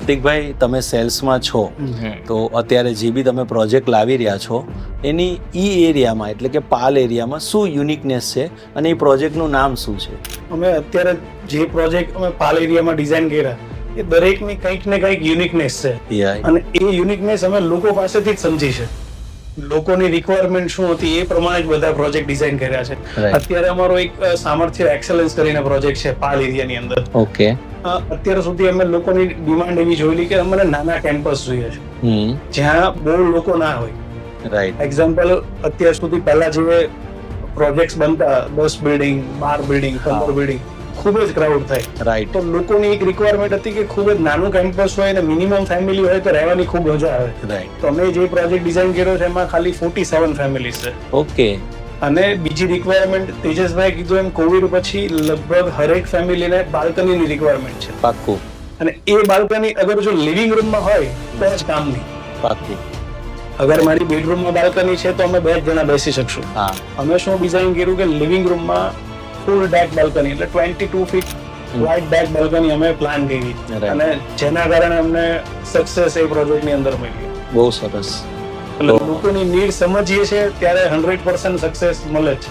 પ્રતીકભાઈ, તમે સેલ્સમાં છો તો અત્યારે જે બી તમે પ્રોજેક્ટ લાવી રહ્યા છો એની એરિયામાં એટલે કે પાલ એરિયામાં શું યુનિકનેસ છે અને એ પ્રોજેક્ટનું નામ શું છે? અમે અત્યારે જે પ્રોજેક્ટ અમે પાલ એરિયામાં ડિઝાઇન કર્યા એ દરેકની કંઈક ને કંઈક યુનિકનેસ છે અને એ યુનિકનેસ અમે લોકો પાસેથી જ સમજી છે. લોકોની રિક્વાયરમેન્ટ શું હતી એ પ્રમાણે જ બધા પ્રોજેક્ટ ડિઝાઇન કર્યા છે. અત્યારે અમારો એક સામર્થ્ય એક્સેલન્સ કરીને પ્રોજેક્ટ છે પાલ એરિયાની અંદર. ઓકે. અત્યાર સુધી અમે લોકોની ડિમાન્ડ એવી જોયેલી કે અમને નાના કેમ્પસ જોઈએ છે જ્યાં બહુ લોકો ના હોય. રાઈટ. એક્ઝામ્પલ, અત્યાર સુધી પહેલા જે પ્રોજેક્ટ્સ બનતા 10 બિલ્ડિંગ, 12 બિલ્ડિંગ, 15 બિલ્ડિંગ, ખૂબ જ ક્રાઉડ થાય. રાઈટ. તો લોકોની એક રિક્વાયરમેન્ટ હતી કે ખૂબ જ નાનું કેમ્પસ હોય અને મિનિમમ ફેમિલી હોય તો રહેવાની ખૂબ મજા આવે. રાઈટ. તો અમે જે પ્રોજેક્ટ ડિઝાઇન કર્યો છે એમાં ખાલી 47 ફેમિલીઝ છે. ઓકે. અને બીજી રિક્વાયરમેન્ટ તેજસભાઈ કીધું એમ કોવિડ પછી લગભગ હરેક ફેમિલીને બાલ્કનીની રિક્વાયરમેન્ટ છે. પાક્કું. અને એ બાલ્કની અગર જો લિવિંગ રૂમમાં હોય તો જ કામની. પાક્કું. અગર મારી બેડરૂમમાં બાલ્કની છે તો અમે 2 જણા બેસી શકશું. હા. અમે શું ડિઝાઇન કર્યું કે લિવિંગ રૂમમાં ફૂલ ડેક બાલ્કની એટલે 22 ફીટ વાઇડ ડેક બાલ્કની અમે પ્લાન કરી અને જેના કારણે અમને સક્સેસ એ પ્રોજેક્ટની અંદર મળી. બહુ સરસ. એટલે લોકોની નીડ સમજીએ છે ત્યારે 100% સક્સેસ મળે છે.